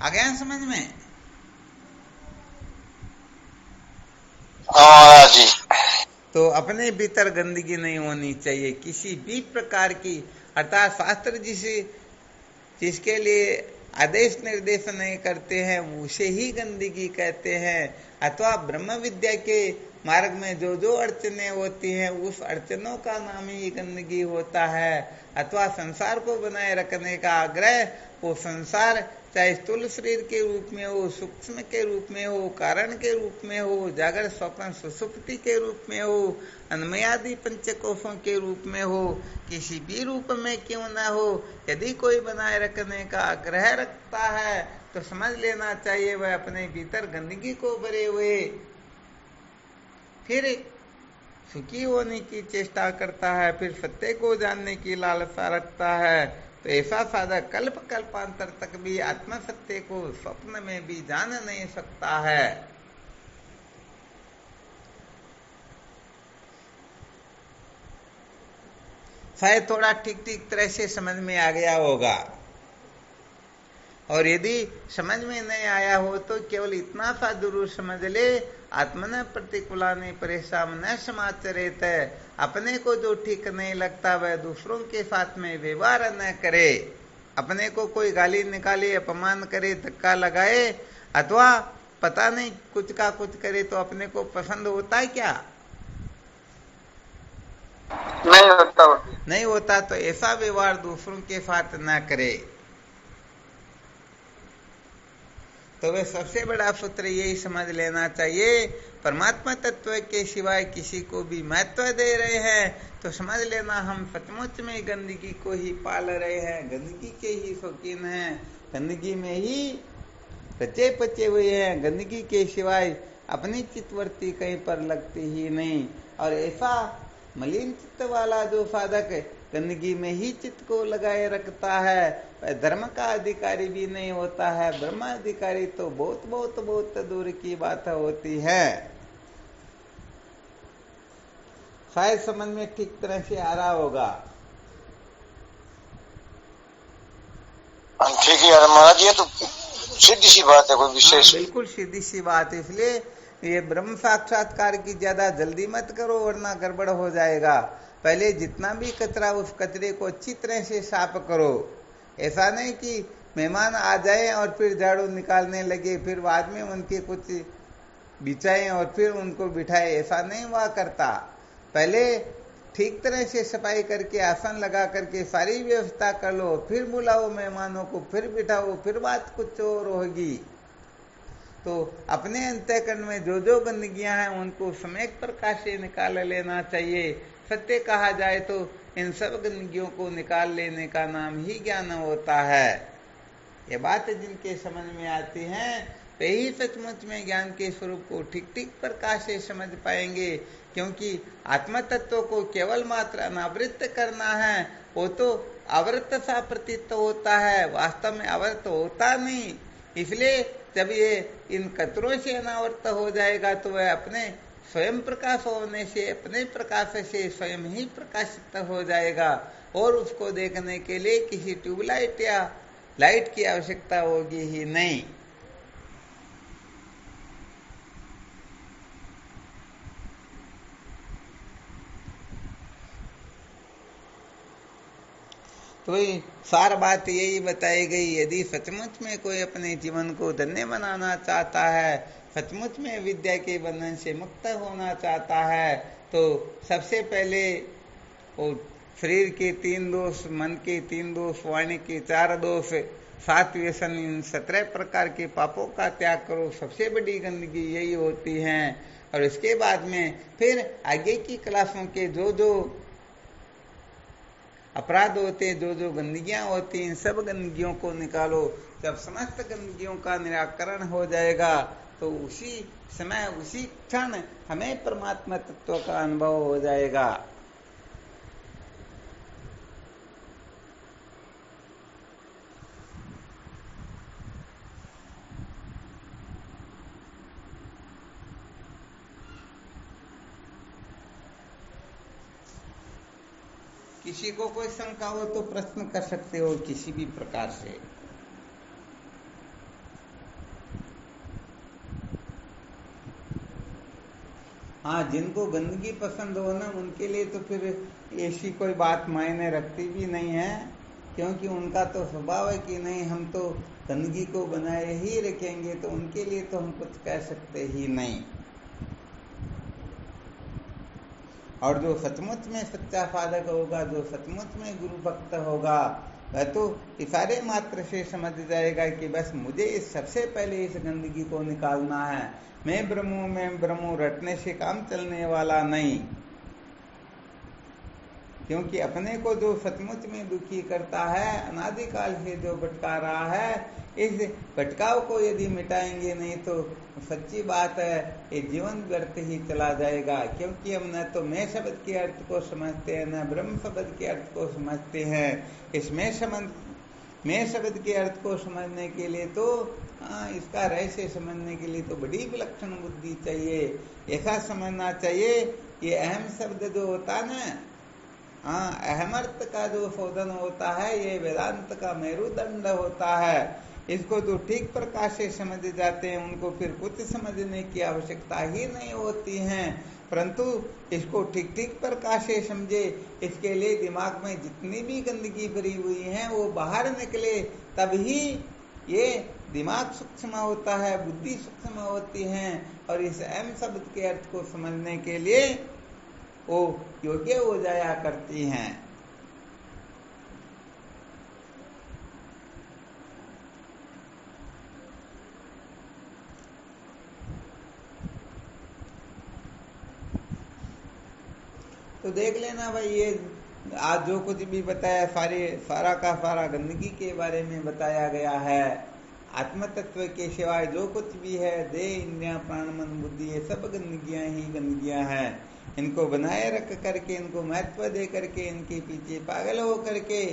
आ गया समझ में? महाराज जी। तो अपने भीतर गंदगी नहीं होनी चाहिए किसी भी प्रकार की। अर्थात शास्त्र जिसके लिए आदेश निर्देश नहीं करते हैं उसे ही गंदगी कहते हैं, अथवा ब्रह्म विद्या के मार्ग में जो जो अड़चने होती हैं उस अड़चनों का नाम ही गंदगी होता है। अथवा संसार को बनाए रखने का आग्रह, वो संसार चाहे स्थूल शरीर के रूप में हो, सूक्ष्म के रूप में हो, कारण के रूप में हो, जागृत स्वप्न सुषुप्ति के रूप में हो, अन्मयादि पंचकोशों के रूप में हो, किसी भी रूप में क्यों न हो, यदि कोई बनाए रखने का आग्रह रखता है तो समझ लेना चाहिए वह अपने भीतर गंदगी को भरे हुए फिर सुखी होने की चेष्टा करता है, फिर सत्य को जानने की लालसा रखता है। तो ऐसा साधक कल्प कल्पांतर तक भी आत्म सत्य को स्वप्न में भी जान नहीं सकता है। शायद थोड़ा ठीक ठीक तरह से समझ में आ गया होगा, और यदि समझ में नहीं आया हो तो केवल इतना सा जरूर समझ ले, आत्मन प्रतिकूलानि परेशान न समाचरित, अपने को जो ठीक नहीं लगता वह दूसरों के साथ में व्यवहार न करे। अपने को कोई गाली निकाले, अपमान करे, धक्का लगाए अथवा पता नहीं कुछ का कुछ करे तो अपने को पसंद होता है क्या? नहीं होता। तो ऐसा व्यवहार दूसरों के साथ न करे। तो वह सबसे बड़ा सूत्र यही समझ लेना चाहिए, परमात्मा तत्व के सिवाय किसी को भी महत्व दे रहे हैं तो समझ लेना हम सचमुच में गंदगी को ही पाल रहे हैं, गंदगी के ही शौकीन हैं, गंदगी में ही रचे पचे हुए हैं, गंदगी के सिवाय अपनी चित्तवृत्ति कहीं पर लगती ही नहीं। और ऐसा मलिन चित्त वाला जो साधक गंदगी में ही चित्त को लगाए रखता है वह धर्म का अधिकारी भी नहीं होता है, ब्रह्म अधिकारी तो बहुत बहुत बहुत दूर की बात होती है। शायद समझ में ठीक तरह से आ रहा होगा। ठीक है महाराज, ये तो सीधी सी बात है, कोई विशेष। बिल्कुल सीधी सी बात है। इसलिए ये ब्रह्म साक्षात्कार की ज्यादा जल्दी मत करो वरना गड़बड़ हो जाएगा। पहले जितना भी कचरा उस कचरे को अच्छी तरह से साफ करो। ऐसा नहीं कि मेहमान आ जाए और फिर झाड़ू निकालने लगे, फिर बाद में उनके कुछ बिछाएं और फिर उनको बिठाए, ऐसा नहीं हुआ करता। पहले ठीक तरह से सफाई करके आसन लगा करके सारी व्यवस्था कर लो, फिर बुलाओ मेहमानों को, फिर बिठाओ, फिर बात कुछ और होगी। तो अपने अंतःकरण में जो जो गंदगियां हैं उनको सम्यक प्रकाश से निकाल लेना चाहिए। सत्य कहा जाए तो इन सब गंदगियों को निकाल लेने का नाम ही ज्ञान होता है। ये बात जिनके समझ में आती हैं वे ही सचमुच में ज्ञान के स्वरूप को ठीक ठीक प्रकाश से समझ पाएंगे, क्योंकि आत्म तत्व को केवल मात्र अनावृत करना है, वो तो आवृत सा प्रतीत होता है, वास्तव में आवृत होता नहीं। इसलिए जब ये इन कतरों से अनावृत हो जाएगा तो वह अपने स्वयं प्रकाश होने से, अपने प्रकाश से स्वयं ही प्रकाशित हो जाएगा, और उसको देखने के लिए किसी ट्यूबलाइट या लाइट की आवश्यकता होगी ही नहीं। तो सार बात यही बताई गई, यदि सचमुच में कोई अपने जीवन को धन्य बनाना चाहता है, सचमुच में विद्या के बंधन से मुक्त होना चाहता है, तो सबसे पहले वो शरीर के 3 दोष, मन के 3 दोष, वाणी के 4 दोष, 7 व्यसन, इन 17 प्रकार के पापों का त्याग करो। सबसे बड़ी गंदगी यही होती है। और इसके बाद में फिर आगे की क्लासों के जो जो अपराध होते, जो जो गंदगियां होती, इन सब गंदगियों को निकालो। जब समस्त गंदगियों का निराकरण हो जाएगा तो उसी समय, उसी क्षण हमें परमात्मा तत्व का अनुभव हो जाएगा। किसी को कोई शंका हो तो प्रश्न कर सकते हो किसी भी प्रकार से। हाँ, जिनको गंदगी पसंद हो ना, उनके लिए तो फिर ऐसी कोई बात मायने रखती भी नहीं है, क्योंकि उनका तो स्वभाव है कि नहीं हम तो गंदगी को बनाए ही रखेंगे, तो उनके लिए तो हम कुछ कह सकते ही नहीं। और जो सचमुच में सच्चा साधक होगा, जो सचमुच में गुरु भक्त होगा, वह तो इशारे मात्र से समझ जाएगा कि बस मुझे सबसे पहले इस गंदगी को निकालना है। मैं ब्रह्मू रटने से काम चलने वाला नहीं, क्योंकि अपने को जो सचमुच में दुखी करता है, अनादिकाल से जो भटका रहा है, इस भटकाव को यदि मिटाएंगे नहीं तो सच्ची बात है ये जीवन व्यर्थ ही चला जाएगा। क्योंकि हम न तो मैं शब्द के अर्थ को समझते हैं, न ब्रह्म शब्द के अर्थ को समझते हैं। इस मैं शब्द के अर्थ को समझने के लिए तो इसका रहस्य समझने के लिए तो बड़ी विलक्षण बुद्धि चाहिए। ऐसा समझना चाहिए ये अहम शब्द जो होता है ना, अहमर्थ का जो शोधन होता है, ये वेदांत का मेरुदंड होता है। इसको जो ठीक प्रकार से समझ जाते हैं उनको फिर कुछ समझने की आवश्यकता ही नहीं होती है, परंतु इसको ठीक ठीक प्रकार से समझे, इसके लिए दिमाग में जितनी भी गंदगी भरी हुई है वो बाहर निकले, तभी ये दिमाग सूक्ष्म होता है, बुद्धि सूक्ष्म होती है, और इस अहम शब्द के अर्थ को समझने के लिए वो योग्य हो जाया करती हैं। तो देख लेना भाई, ये आज जो कुछ भी बताया सारा का सारा गंदगी के बारे में बताया गया है। आत्म तत्व के सिवाय जो कुछ भी है, देह, इंद्रियां, प्राण, मन, बुद्धि, ये सब गंदगियां ही गंदगियां हैं। इनको बनाए रख करके, इनको महत्व दे करके, इनके पीछे पागल हो करके,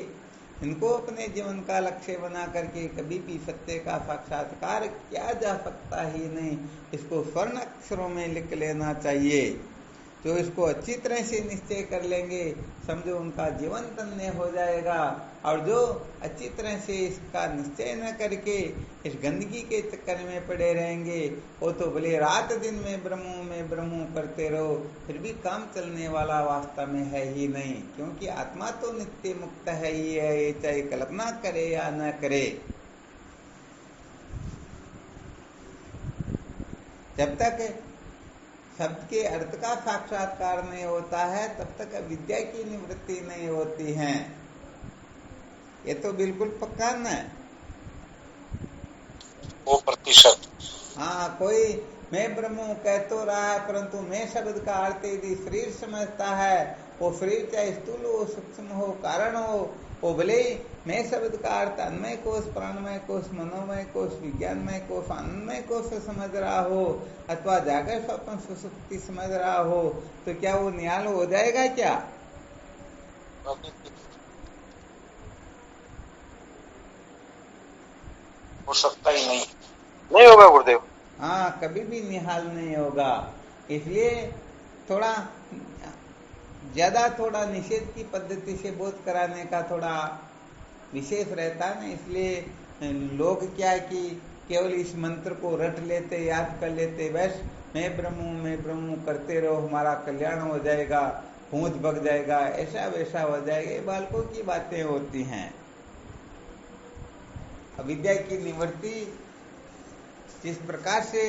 इनको अपने जीवन का लक्ष्य बना करके कभी भी सत्य का साक्षात्कार किया जा सकता ही नहीं। इसको स्वर्ण अक्षरों में लिख लेना चाहिए। जो इसको अच्छी तरह से निश्चय कर लेंगे, समझो उनका जीवन धन्य हो जाएगा। और जो अच्छी तरह से इसका निश्चय न करके इस गंदगी के चक्कर में पड़े रहेंगे, वो तो भले रात दिन में ब्रह्मू करते रहो, फिर भी काम चलने वाला वास्तव में है ही नहीं। क्योंकि आत्मा तो नित्य मुक्त है ही है, ये चाहे कल्पना करे या न करे। जब तक शब्द के अर्थ का साक्षात्कार नहीं होता है तब तक अविद्या की निवृत्ति नहीं होती है। ये तो बिल्कुल पक्का न है। 100%। हाँ, कोई मैं ब्रह्म हूं कह तो रहा है, परंतु मैं शब्द का अर्थ यदि शरीर समझता है, वो शरीर चाहे स्थूल हो, सूक्ष्म हो, कारण हो, वो भले मैं शब्द का अर्थ अन्मय कोश, प्राणमय कोश, मनोमय कोश, विज्ञानमय कोश, आनंदमय कोश से समझ रहा हो अथवा जागर स्वप्न सुसुप्ति समझ रहा हो, तो क्या वो निहाल हो जाएगा क्या? हो सकता ही नहीं होगा गुरुदेव। हाँ, कभी भी निहाल नहीं होगा। इसलिए थोड़ा ज्यादा निषेध की पद्धति से बोध कराने का थोड़ा विशेष रहता है ना। इसलिए लोग क्या है कि केवल इस मंत्र को रट लेते, याद कर लेते, बस मैं ब्रह्म हूं करते रहो, हमारा कल्याण हो जाएगा, पूंछ बग जाएगा, ऐसा वैसा हो जाएगा। ये बालकों की बातें होती हैं। अविद्या की निवृत्ति जिस प्रकार से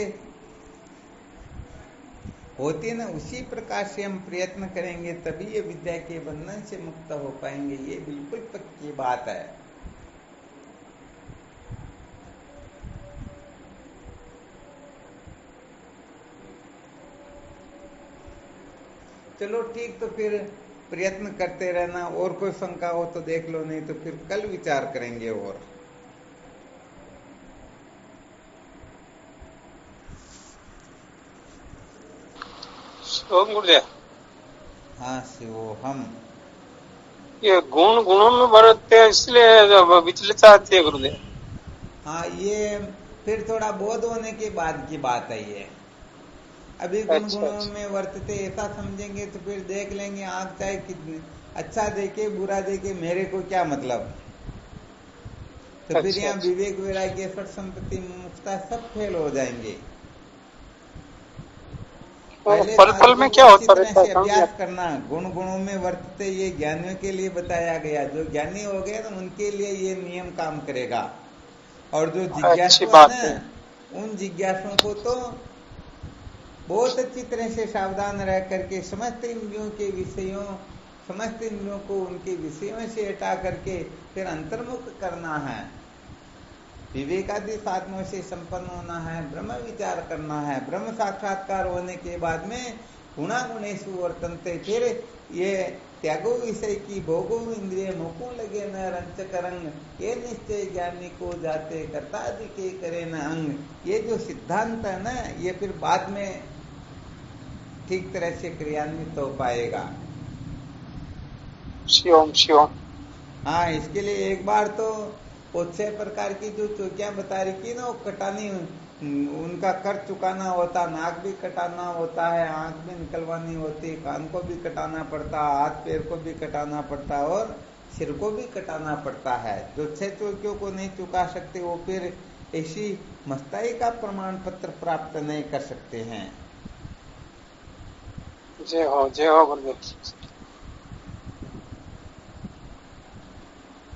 होती है ना, उसी प्रकार से हम प्रयत्न करेंगे तभी ये विद्या के बंधन से मुक्त हो पाएंगे। ये बिल्कुल पक्की बात है। चलो ठीक, तो फिर प्रयत्न करते रहना। और कोई शंका हो तो देख लो, नहीं तो फिर कल विचार करेंगे। और ओम गुरुदेव। हाँ शिवो हम ये गुणों में बढ़ते हैं, इसलिए विचलित आती है गुरुदेव। हाँ, ये फिर थोड़ा बोध होने के बाद की बात है ये। अभी गुणों में वर्तते ऐसा समझेंगे तो फिर देख लेंगे आंख चाहे कितनी अच्छा देखे बुरा देखे, मेरे को क्या मतलब। तो फिर यहाँ विवेक वैराग्य सठ संपत्ति मुक्ता सब फेल हो जाएंगे। फल में क्या होता रहता है? अभ्यास करना। गुणों में वर्तते ये ज्ञानियों के लिए बताया गया। जो ज्ञानी हो गए ना उनके लिए ये नियम काम करेगा। और जो जिज्ञासु है ना, उन जिज्ञासुओं को तो बहुत अच्छी तरह से सावधान रह करके समस्त इंद्रियों के विषयों, समस्त इंद्रियों को उनके विषयों से हटा करके फिर अंतर्मुख करना है। विवेकादि साधनों से संपन्न होना है, ब्रह्म विचार करना है। ब्रह्म साक्षात्कार होने के बाद में गुणा गुणेषु वर्तन्ते, फिर ये त्यागो विषय की भोगो इंद्रिय मोको लगे न रंचक रंग, ये निश्चय ज्ञानी को जाते कर्तादि के करे न अंग। ये जो सिद्धांत है ना, ये फिर बाद में ठीक तरह से क्रियान्वित हो पाएगा। शिवम शिवम। हाँ, इसके लिए एक बार तो वो 6 प्रकार की जो चौकियां बता रही थी ना, वो कटानी, उनका कर चुकाना होता। नाक भी कटाना होता है, आंख भी निकलवानी होती, कान को भी कटाना पड़ता, हाथ पैर को भी कटाना पड़ता और सिर को भी कटाना पड़ता है। जो 6 चौकियों को नहीं चुका सकते वो फिर ऐसी मस्ताई का प्रमाण पत्र प्राप्त नहीं कर सकते हैं। जय हो गुरुदेव।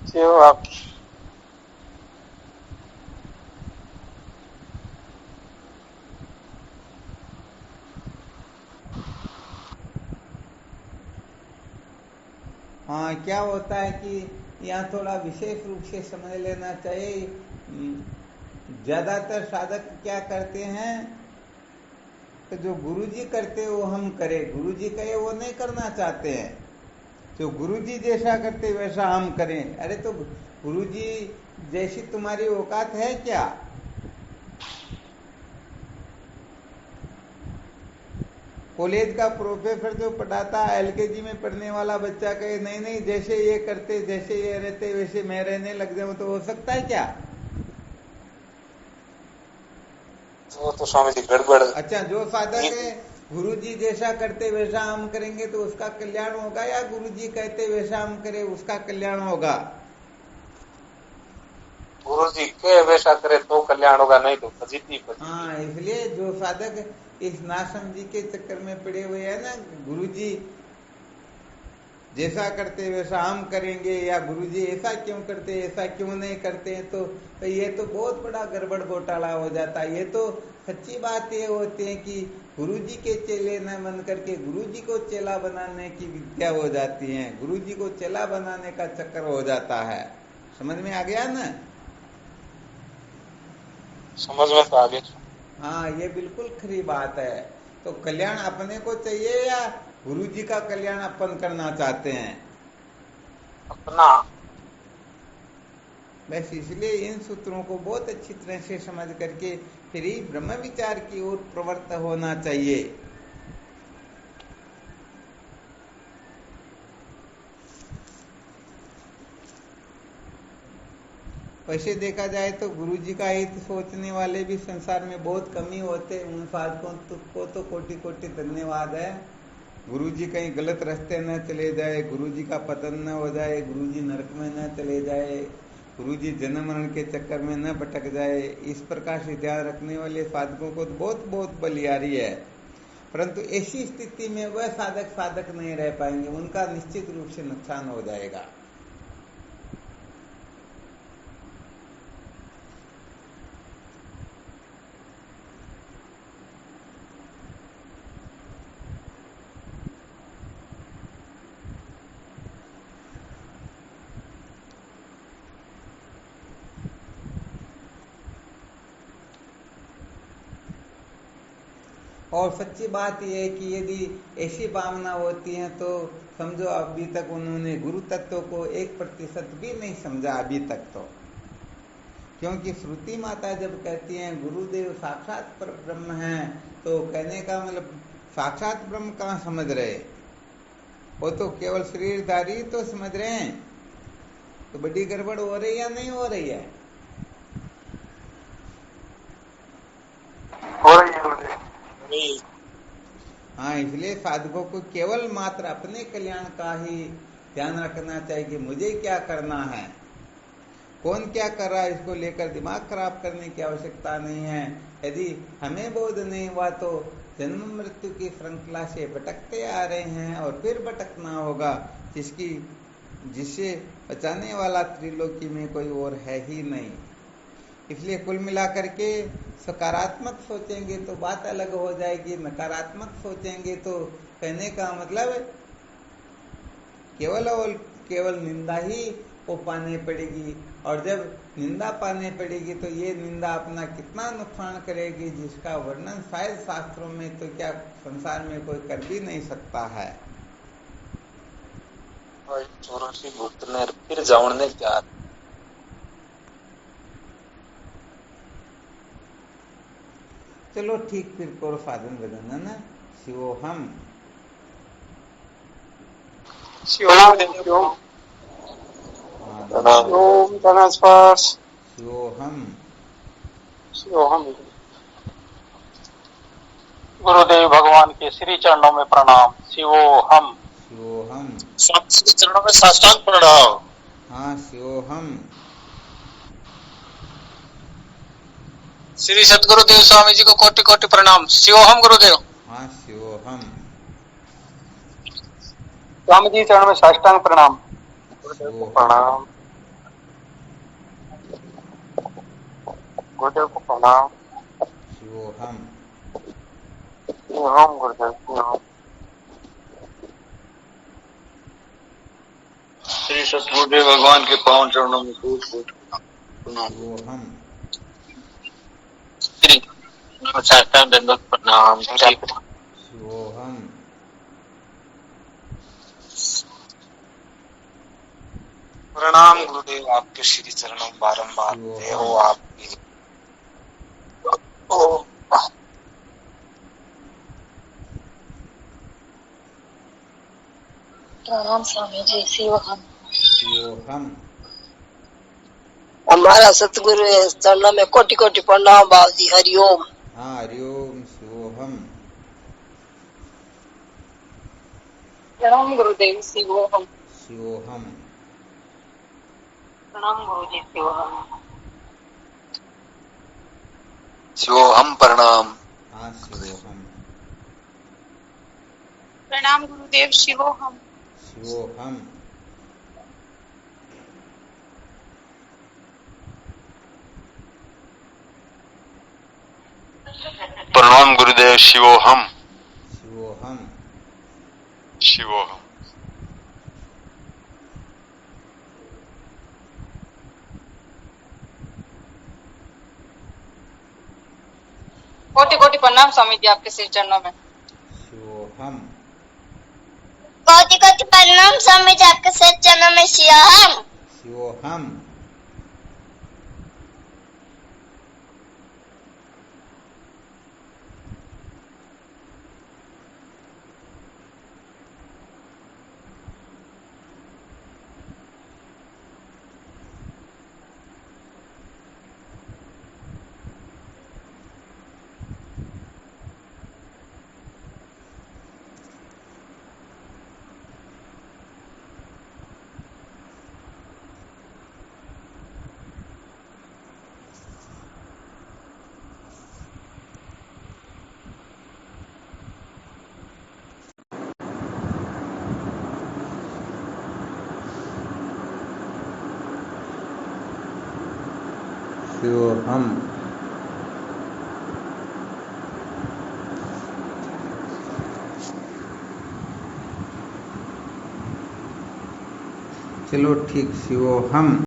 जय हो आपकी। हाँ, क्या होता है कि यहाँ थोड़ा विशेष रूप से समझ लेना चाहिए। ज्यादातर साधक क्या करते हैं, तो जो गुरुजी करते वो हम करें, गुरुजी कहे वो नहीं करना चाहते हैं। तो गुरुजी जैसा करते वैसा हम करें। अरे तो गुरुजी जैसी तुम्हारी औकात है क्या? कॉलेज का प्रोफेसर जो पढ़ाता है, एलकेजी में पढ़ने वाला बच्चा कहे नहीं जैसे ये करते, जैसे ये रहते वैसे मैं रहने लग जाऊं, तो हो सकता है क्या? वो तो स्वामी जी गड़बड़। अच्छा, जो साधक है गुरुजी जैसा करते वैसा हम करेंगे तो उसका कल्याण होगा, या गुरुजी कहते वैसा हम करें उसका कल्याण होगा? गुरुजी के वैसा करे तो कल्याण होगा, नहीं तो फजीती। हाँ, इसलिए जो साधक इस नासमझी के चक्कर में पड़े हुए हैं ना, गुरुजी जैसा करते वैसा हम करेंगे, या गुरुजी ऐसा क्यों करते, ऐसा क्यों नहीं करते, तो ये तो बहुत बड़ा गड़बड़ घोटाला हो जाता है। ये तो सच्ची बात ये होती है कि गुरुजी के चेले न बन करके गुरुजी को चेला बनाने की विद्या हो जाती है, गुरुजी को चेला बनाने का चक्कर हो जाता है। समझ में आ गया ना? समझ में तो आ गया। हाँ, ये बिल्कुल खरी बात है। तो कल्याण अपने को चाहिए या गुरुजी का कल्याण अपन करना चाहते हैं? अपना। बस इसलिए इन सूत्रों को बहुत अच्छी तरह से समझ करके फिर ही ब्रह्म विचार की ओर प्रवृत्त होना चाहिए। वैसे देखा जाए तो गुरुजी का हित सोचने वाले भी संसार में बहुत कमी होते। उन साधकों को तो कोटि कोटि धन्यवाद है। गुरुजी कहीं गलत रास्ते न चले जाए, गुरुजी का पतन न हो जाए, गुरुजी नरक में न चले जाए, गुरुजी जन्म मरण के चक्कर में न भटक जाए, इस प्रकार से ध्यान रखने वाले साधकों को बहुत बहुत बलिहारी है। परंतु ऐसी स्थिति में वह साधक नहीं रह पाएंगे, उनका निश्चित रूप से नुकसान हो जाएगा। और सच्ची बात यह है कि यदि ऐसी भावना होती है तो समझो अभी तक उन्होंने गुरु तत्व को 1% भी नहीं समझा अभी तक तो। क्योंकि श्रुति माता जब कहती हैं गुरुदेव साक्षात पर ब्रह्म है, तो कहने का मतलब साक्षात ब्रह्म कहाँ समझ रहे, वो तो केवल शरीरधारी तो समझ रहे हैं। तो बड़ी गड़बड़ हो रही या नहीं हो रही है? हो रही है। हाँ, इसलिए साधकों को केवल मात्र अपने कल्याण का ही ध्यान रखना चाहिए कि मुझे क्या करना है, कौन क्या कर रहा है, इसको लेकर दिमाग खराब करने की आवश्यकता नहीं है। यदि हमें बोध नहीं हुआ तो जन्म मृत्यु की श्रृंखला से भटकते आ रहे हैं और फिर भटकना होगा, जिससे बचाने वाला त्रिलोकी में कोई और है ही नहीं। इसलिए कुल मिलाकर के सकारात्मक सोचेंगे तो बात अलग हो जाएगी, नकारात्मक सोचेंगे तो कहने का मतलब केवल और केवल निंदा ही को पाने पड़ेगी। और जब निंदा पाने पड़ेगी तो ये निंदा अपना कितना नुकसान करेगी, जिसका वर्णन शायद शास्त्रों में तो क्या संसार में कोई कर भी नहीं सकता है। फिर जावड़ने क्या। चलो ठीक, फिर करो साधन भजन है ना। शिवोहम शिवोहम। गुरुदेव भगवान के श्री चरणों में प्रणाम। शिवोहम। शिवोहम। श्री चरणों में साष्टांग प्रणाम। हाँ, शिवोहम। श्री सतगुरुदेव स्वामी जी को कोटि कोटि प्रणाम। शिवोहम गुरुदेव। हाँ, शिवोहम। स्वामी जी चरण में साष्टांग प्रणाम। गुरुदेव को प्रणाम। गुरुदेव को प्रणाम। शिवोहम। शिवोहम गुरुदेव शिवोहम। श्री सतगुरुदेव भगवान के पावन चरणों में कोटि कोटि प्रणाम। शिवोहम। साष्टांग दंडवत प्रणाम। शिवोहम। प्रणाम गुरुदेव, आपके श्री चरणों बारंबार हो आपकी। प्रणाम स्वामी जी। शिवोहम। शिवोहम। हमारा सतगुरु चरणों में कोटि कोटि प्रणाम बाबू जी। हरिओम। हाँ, हरिओम। शिवोहम। प्रणाम गुरुदेव। शिवोहम। शिवोहम। प्रणाम गुरु जी। शिवोहम। शिवोहम प्रणाम। हाँ, शिवोहम। प्रणाम गुरुदेव। शिवोहम। शिवोहम। प्रणाम गुरुदेव। शिवोहम। शिवोहम। शिवोहम। कोटि कोटि प्रणाम स्वामी जी आपके श्री चरणों में। शिवोहम। कोटि कोटि प्रणाम स्वामी जी आपके श्री चरणों में। शिवोहम। शिवोहम। शिवोहम। चलो ठीक, शिवोहम।